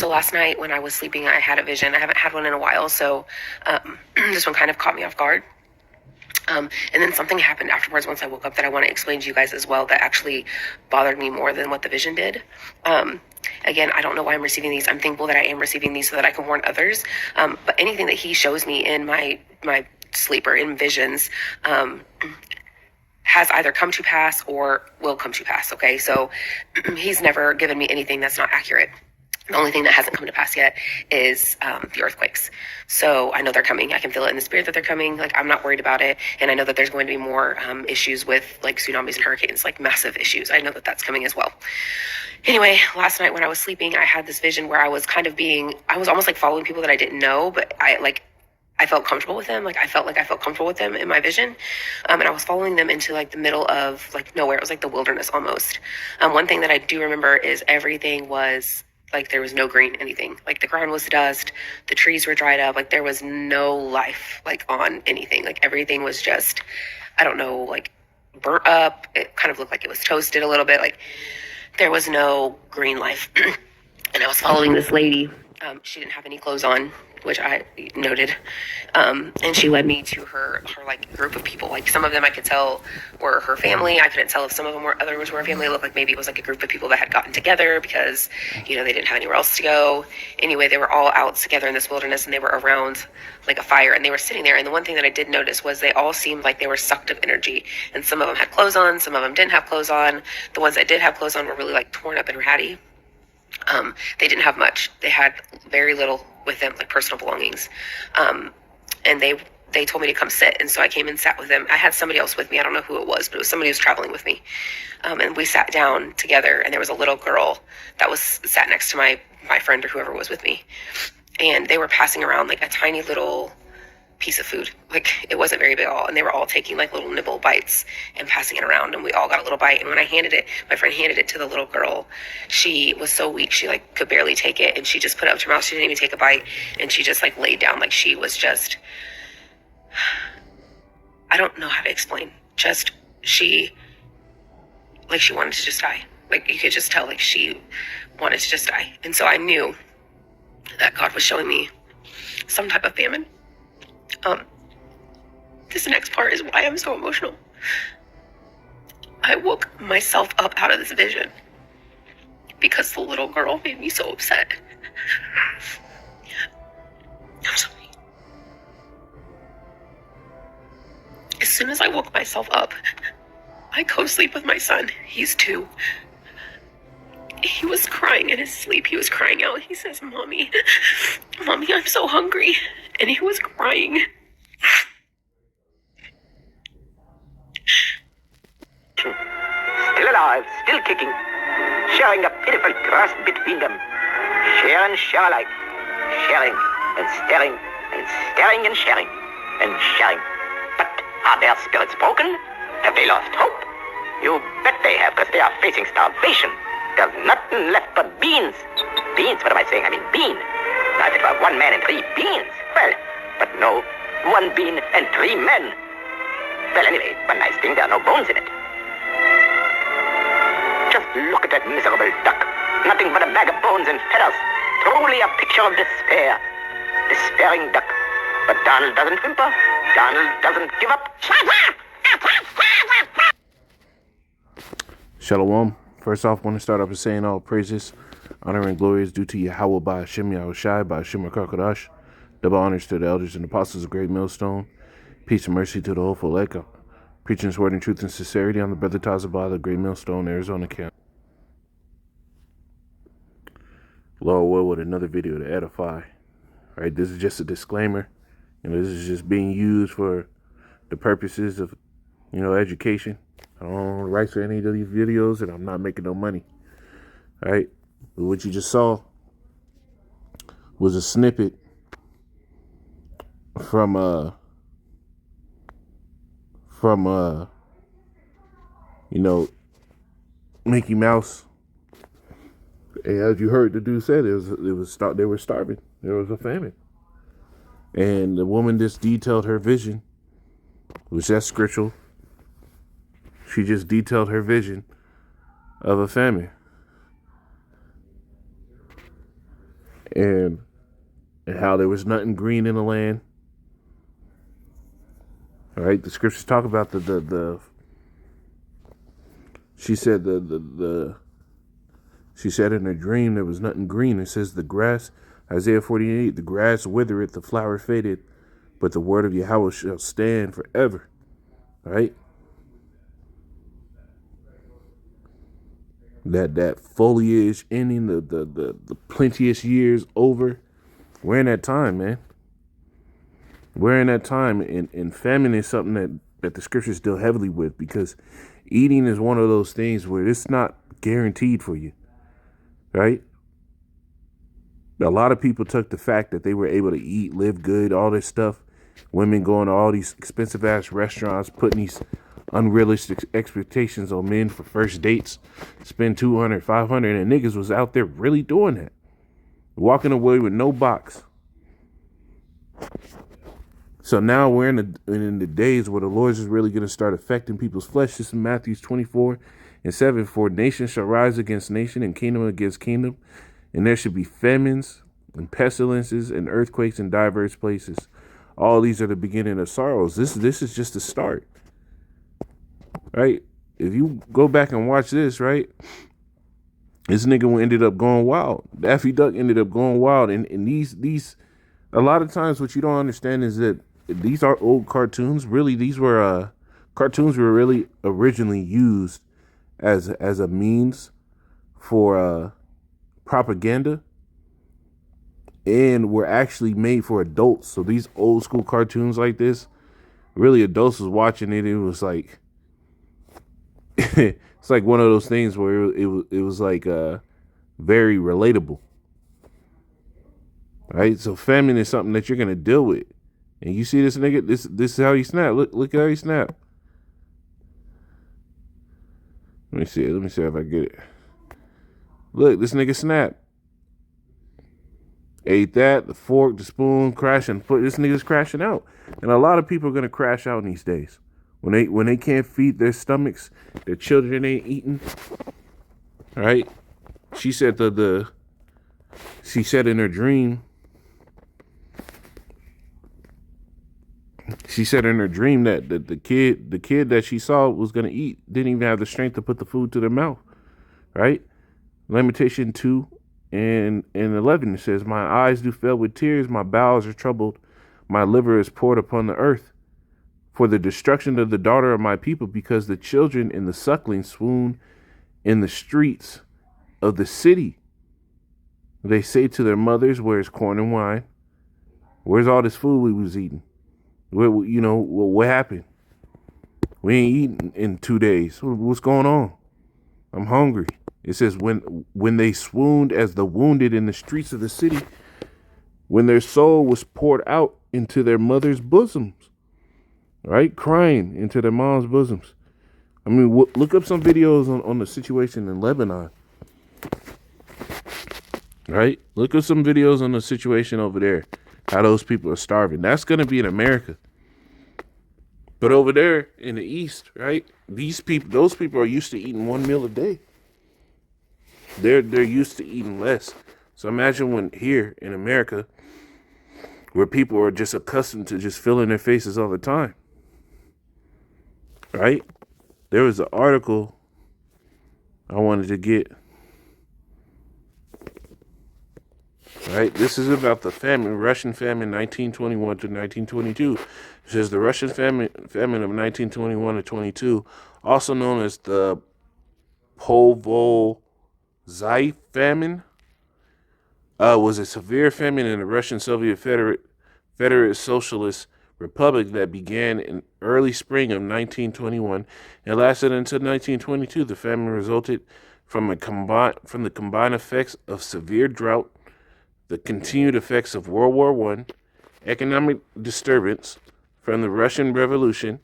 So last night when I was sleeping, I had a vision. I haven't had one in a while, so this one kind of caught me off guard. And then something happened afterwards once I woke up that I want to explain to you guys as well that actually bothered me more than what the vision did. Again, I don't know why I'm receiving these. I'm thankful that I am receiving these so that I can warn others. But anything that he shows me in my sleep or in visions has either come to pass or will come to pass, okay? So he's never given me anything that's not accurate. The only thing that hasn't come to pass yet is the earthquakes. So I know they're coming. I can feel it in the spirit that they're coming. Like, I'm not worried about it. And I know that there's going to be more issues with like tsunamis and hurricanes, like massive issues. I know that that's coming as well. Anyway, last night when I was sleeping, I had this vision where I was almost like following people that I didn't know, but I felt comfortable with them. Like I felt comfortable with them in my vision. And I was following them into like the middle of like nowhere. It was like the wilderness almost. One thing that I do remember is everything was like there was no green anything. Like the ground was dust, the trees were dried up, like there was no life like on anything. Like everything was just, I don't know, like burnt up. It kind of looked like it was toasted a little bit. Like there was no green life. And I was following this lady. She didn't have any clothes on, which I noted. And she led me to her like group of people. Like some of them I could tell were her family. I couldn't tell if some of them were others were her family. It looked like maybe it was like a group of people that had gotten together because, you know, they didn't have anywhere else to go. Anyway, they were all out together in this wilderness and they were around like a fire and they were sitting there. And the one thing that I did notice was they all seemed like they were sucked of energy. And some of them had clothes on, some of them didn't have clothes on. The ones that did have clothes on were really like torn up and ratty. They didn't have much. They had very little with them, like personal belongings. And they told me to come sit. And so I came and sat with them. I had somebody else with me. I don't know who it was, but it was somebody who was traveling with me. And we sat down together and there was a little girl that sat next to my friend or whoever was with me. And they were passing around like a tiny little piece of food. Like it wasn't very big at all. And they were all taking like little nibble bites and passing it around. And we all got a little bite. And when my friend handed it to the little girl, she was so weak. She like could barely take it. And she just put it up to her mouth. She didn't even take a bite. And she just like laid down. Like she was just, I don't know how to explain. Just she wanted to just die. Like you could just tell like she wanted to just die. And so I knew that God was showing me some type of famine. This next part is why I'm so emotional. I woke myself up out of this vision because the little girl made me so upset. I'm sorry. As soon as I woke myself up, I co-sleep with my son. He's 2. He was crying in his sleep. He was crying out. He says, Mommy, I'm so hungry. And he was crying. Still alive, still kicking, sharing a pitiful crust between them. Share and share alike. Sharing and staring and staring and sharing and sharing. But are their spirits broken? Have they lost hope? You bet they have, because they are facing starvation. There's nothing left but beans. Beans? What am I saying? I mean bean. Now if it were 1 man and 3 beans. Well, but no. 1 bean and 3 men. Well, anyway, one nice thing, there are no bones in it. Just look at that miserable duck. Nothing but a bag of bones and feathers. Truly a picture of despair. Despairing duck. But Donald doesn't whimper. Donald doesn't give up. Shalom. First off, I want to start off by saying all praises, honor, and glory is due to Yahweh by Hashem Yahushai, by Hashem Rakakadash. Double honors to the elders and apostles of Great Millstone. Peace and mercy to the hopeful Eka. Preaching his word in truth and sincerity on the brother Tazabah, the Great Millstone, Arizona camp. Lord will with another video to edify. Alright, this is just a disclaimer. This is just being used for the purposes of, education. I don't own the rights to any of these videos, and I'm not making no money. All right, but what you just saw was a snippet from Mickey Mouse. And as you heard the dude said, they were starving. There was a famine, and the woman just detailed her vision. It was that scriptural. She just detailed her vision of a famine. and how there was nothing green in the land. All right, the scriptures talk about the she said she said in her dream there was nothing green. It says the grass, Isaiah 48, the grass withereth, the flower faded, but the word of Yahweh shall stand forever. All right, that foliage ending, the plenteous years over. We're in that time, man. We're in that time, and famine is something that the scriptures deal heavily with, because eating is one of those things where it's not guaranteed for you, right? A lot of people took the fact that they were able to eat, live good, all this stuff, women going to all these expensive ass restaurants, putting these unrealistic expectations on men for first dates, spend 200, 500, and niggas was out there really doing that, walking away with no box. So now we're in the days where the Lord is really going to start affecting people's flesh. This is Matthew 24:7. For nation shall rise against nation, and kingdom against kingdom, and there should be famines and pestilences and earthquakes in diverse places. All these are the beginning of sorrows. This is just the start, right? If you go back and watch this, right, this nigga ended up going wild. Daffy Duck ended up going wild, and these a lot of times what you don't understand is that these are old cartoons. Really, these were cartoons were really originally used as a means for propaganda, and were actually made for adults. So these old school cartoons like this, really adults was watching it. It was like it's like one of those things where it was like very relatable. Right? So famine is something that you're gonna deal with. And you see this nigga, this is how he snap. Look how he snap. Let me see if I get it. Look, this nigga snap. Ate that, the fork, the spoon, crashing. This nigga's crashing out. And a lot of people are gonna crash out in these days. When they can't feed their stomachs, their children ain't eating. Right? She said she said in her dream. She said in her dream that the kid that she saw was gonna eat didn't even have the strength to put the food to their mouth. Right? Lamentation 2:11, it says, my eyes do fill with tears, my bowels are troubled, my liver is poured upon the earth, for the destruction of the daughter of my people, because the children and the suckling swoon in the streets of the city. They say to their mothers, where's corn and wine? Where's all this food we was eating? What happened? We ain't eating in 2 days. What's going on? I'm hungry. It says, when they swooned as the wounded in the streets of the city, when their soul was poured out into their mother's bosoms, right? Crying into their mom's bosoms. I mean, look up some videos on the situation in Lebanon, right? Look up some videos on the situation over there, how those people are starving. That's going to be in America. But over there in the East, right? Those people are used to eating one meal a day. They're used to eating less. So imagine when here in America, where people are just accustomed to just filling their faces all the time, right? There was an article I wanted to get. Right, this is about the Russian famine, 1921 to 1922. It says the Russian famine of 1921 to 22, also known as the Povol-Zai famine, was a severe famine in the Russian Soviet Federate Socialist Republic that began in early spring of 1921 and lasted until 1922. The famine resulted from the combined effects of severe drought, the continued effects of World War I, economic disturbance from the Russian Revolution,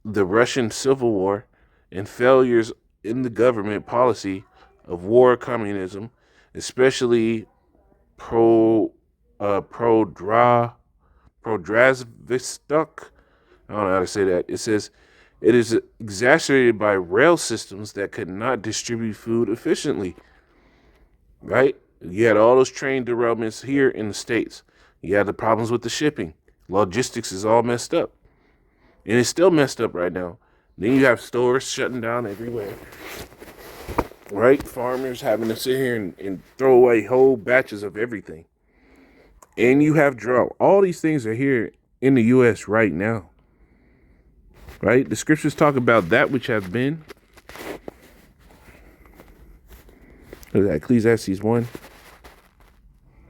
the Russian Civil War, and failures in the government policy of war communism, especially Prodrazvostok. I don't know how to say that. It says it is exacerbated by rail systems that could not distribute food efficiently. Right? You had all those train derailments here in the States. You had the problems with the shipping. Logistics is all messed up. And it's still messed up right now. Then you have stores shutting down everywhere. Right? Farmers having to sit here and throw away whole batches of everything. And you have drought. All these things are here in the U.S. right now. Right? The scriptures talk about that which has been. Look at that, Ecclesiastes 1.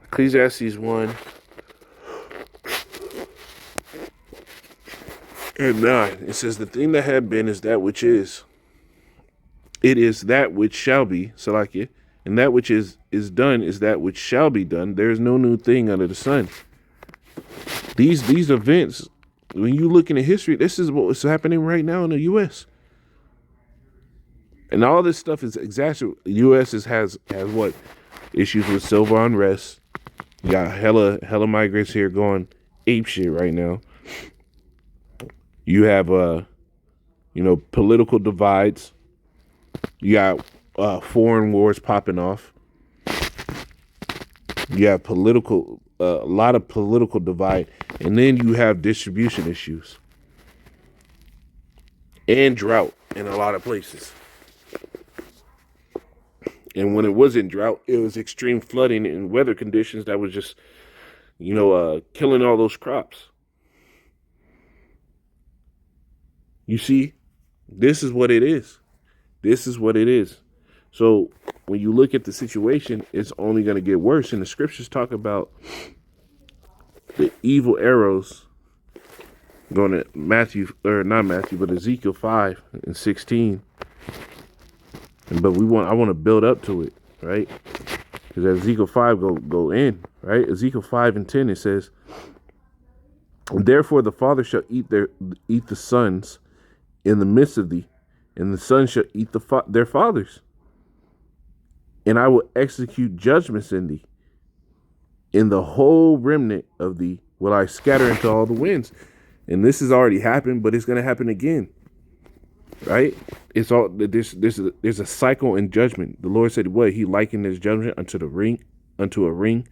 Ecclesiastes 1 and 9. It says, the thing that had been is that which is. It is that which shall be, Salakia, and that which is done is that which shall be done. There is no new thing under the sun. These events, when you look into history, this is what is happening right now in the U.S. And all this stuff is exacerbated. The U.S. has what? Issues with civil unrest. You got hella migrants here going ape shit right now. You have political divides. You got foreign wars popping off. You have a lot of political divide, and then you have distribution issues and drought in a lot of places. And when it wasn't drought, it was extreme flooding and weather conditions that was just, killing all those crops. You see, this is what it is. This is what it is. So when you look at the situation, it's only going to get worse. And the scriptures talk about the evil arrows going to Ezekiel 5 and 16. But I want to build up to it, right? Because Ezekiel 5 go in, right? Ezekiel 5 and 10, it says, therefore the father shall eat the sons in the midst of thee, and the sons shall eat their fathers. And I will execute judgments in thee. In the whole remnant of thee will I scatter into all the winds. And this has already happened, but it's going to happen again. Right? It's all there's a cycle in judgment. The Lord said, what? He likened his judgment unto a ring,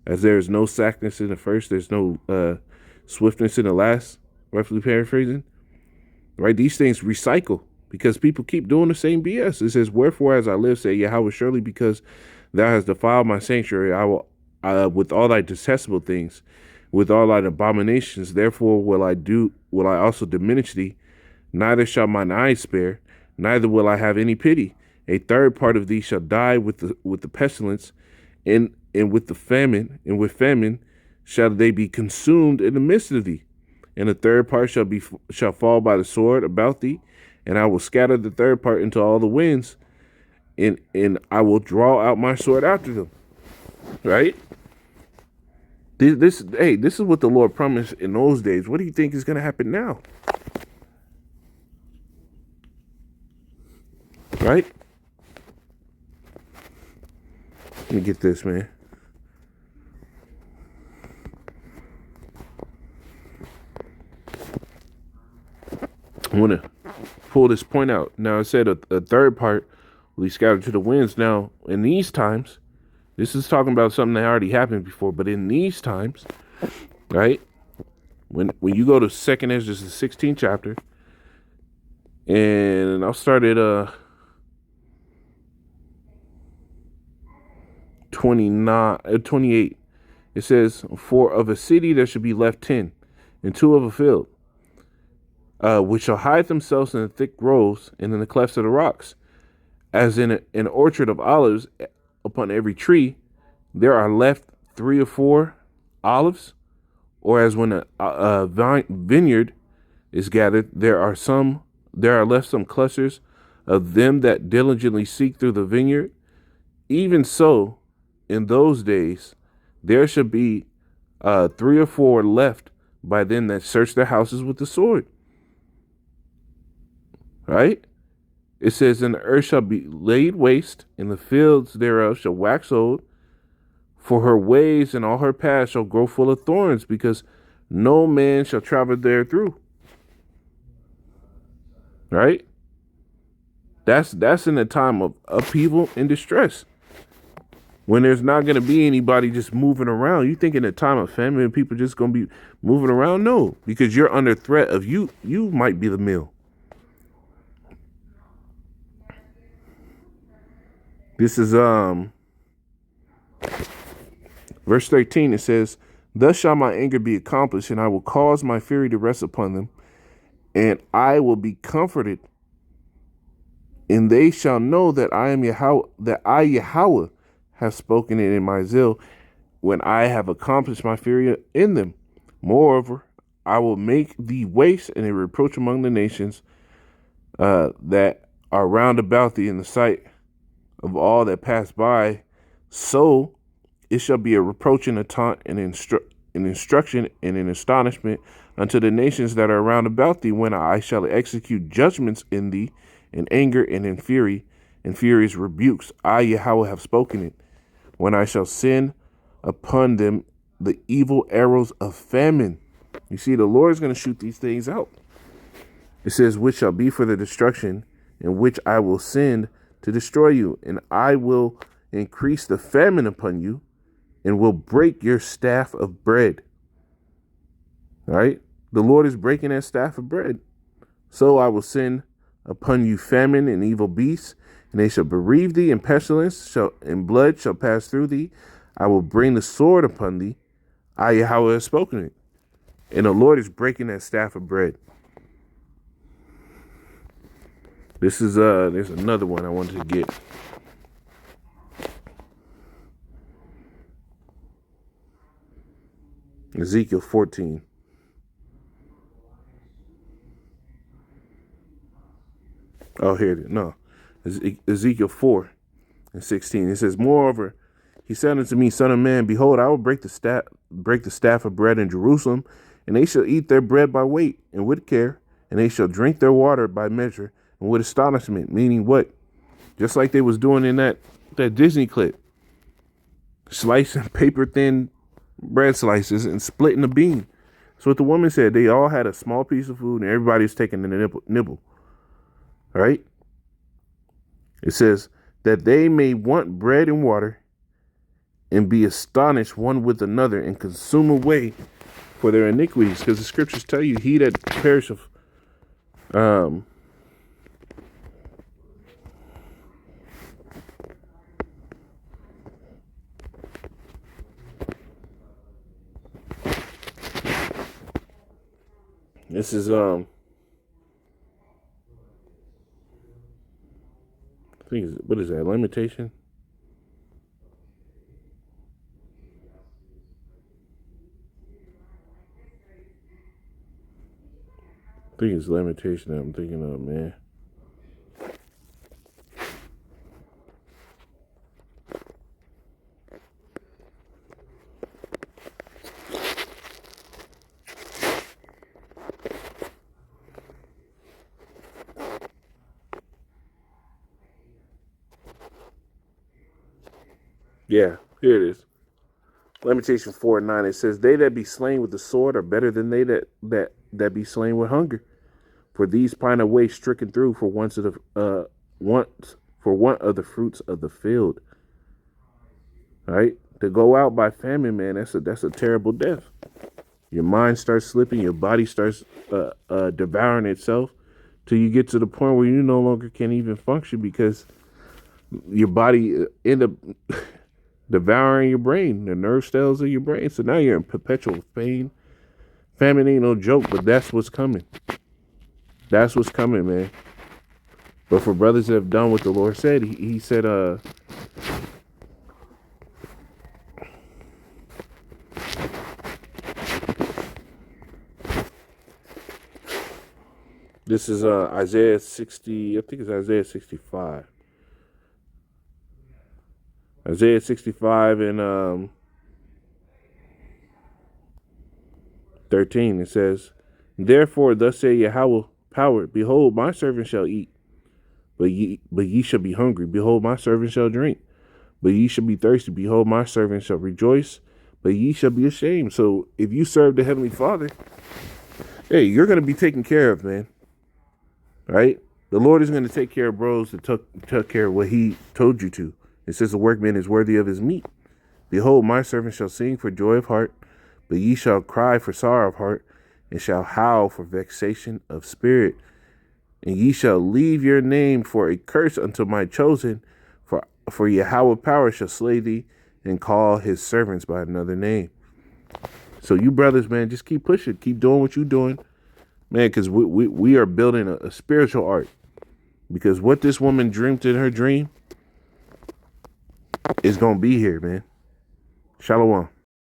as there is no slackness in the first, there's no swiftness in the last, roughly paraphrasing. Right? These things recycle because people keep doing the same BS. It says, wherefore as I live, say Yahweh, surely because thou hast defiled my sanctuary, I will with all thy detestable things, with all thy abominations, therefore will I also diminish thee. Neither shall mine eyes spare, neither will I have any pity. A third part of thee shall die with the pestilence, and with the famine, and with famine shall they be consumed in the midst of thee. And the third part shall fall by the sword about thee, and I will scatter the third part into all the winds, and I will draw out my sword after them. Right? This is what the Lord promised in those days. What do you think is going to happen now? Right? Let me get this, man. I want to pull this point out. Now, I said a third part will be scattered to the winds. Now, in these times, this is talking about something that already happened before, but in these times, right, when you go to 2nd Ezra, the 16th chapter, and I'll start at 28. It says, for of a city there should be left 10, and 2 of a field, which shall hide themselves in the thick groves and in the clefts of the rocks, as in an orchard of olives. Upon every tree there are left 3 or 4 olives, or as when a vineyard is gathered, there are left some clusters of them that diligently seek through the vineyard. Even so, in those days there shall be 3 or 4 left by them that search their houses with the sword. Right? It says, and the earth shall be laid waste, and the fields thereof shall wax old, for her ways and all her paths shall grow full of thorns, because no man shall travel therethrough. Right? That's in a time of upheaval and distress. When there's not going to be anybody just moving around. You think in a time of famine, people just going to be moving around? No, because you're under threat of you might be the meal. This is verse 13. It says, thus shall my anger be accomplished, and I will cause my fury to rest upon them, and I will be comforted, and they shall know that I am Yahweh, that I Yahweh have spoken it in my zeal, when I have accomplished my fury in them. Moreover, I will make thee waste and a reproach among the nations that are round about thee in the sight of all that pass by. So it shall be a reproach and a taunt and an instruction and an astonishment unto the nations that are round about thee, when I shall execute judgments in thee, in anger and in fury, and furious rebukes. I, Yahweh, have spoken it, when I shall send upon them the evil arrows of famine. You see, the Lord is going to shoot these things out. It says, which shall be for the destruction, and which I will send to destroy you. And I will increase the famine upon you, and will break your staff of bread. All right? The Lord is breaking that staff of bread. So I will send upon you famine and evil beasts, and they shall bereave thee, and pestilence and blood shall pass through thee. I will bring the sword upon thee. I, Yahweh, have spoken it. And the Lord is breaking that staff of bread. This is there's another one I wanted to get. Ezekiel 14. Oh, here it is. No. Ezekiel 4 and 16. It says, moreover, he said unto me, son of man, behold, I will break the staff of bread in Jerusalem, and they shall eat their bread by weight and with care, and they shall drink their water by measure and with astonishment. Meaning what? Just like they was doing in that Disney clip. Slicing paper thin bread slices and splitting the bean. So what the woman said, they all had a small piece of food and everybody's taking a nibble. All right? It says that they may want bread and water and be astonished one with another and consume away for their iniquities. Because the scriptures tell you, he that perisheth this is I think what is that, Lamentation? I think it's Lamentation that I'm thinking of, man. Yeah, here it is. Lamentation 4:9. It says, they that be slain with the sword are better than they that be slain with hunger. For these pine away stricken through for want of the fruits of the field. All right? To go out by famine, man, that's a terrible death. Your mind starts slipping, your body starts devouring itself till you get to the point where you no longer can even function because your body end up devouring your brain, the nerve cells of your brain. So now you're in perpetual pain. Famine ain't no joke, but that's what's coming. That's what's coming, man. But for brothers that have done what the Lord said, he said, this is Isaiah 60, I think it's Isaiah 65. Isaiah 65 and 13, it says, therefore thus say Yahweh power, behold, my servant shall eat, but ye shall be hungry. Behold, my servant shall drink, but ye shall be thirsty. Behold, my servant shall rejoice, but ye shall be ashamed. So if you serve the Heavenly Father, hey, you're going to be taken care of, man. Right? The Lord is going to take care of bros that took care of what he told you to. It says the workman is worthy of his meat. Behold, my servant shall sing for joy of heart, but ye shall cry for sorrow of heart, and shall howl for vexation of spirit. And ye shall leave your name for a curse unto my chosen, for Yahweh power shall slay thee, and call his servants by another name. So you brothers, man, just keep pushing, keep doing what you're doing, man, because we are building a spiritual art. Because what this woman dreamed in her dream is going to be here, man. Shalom.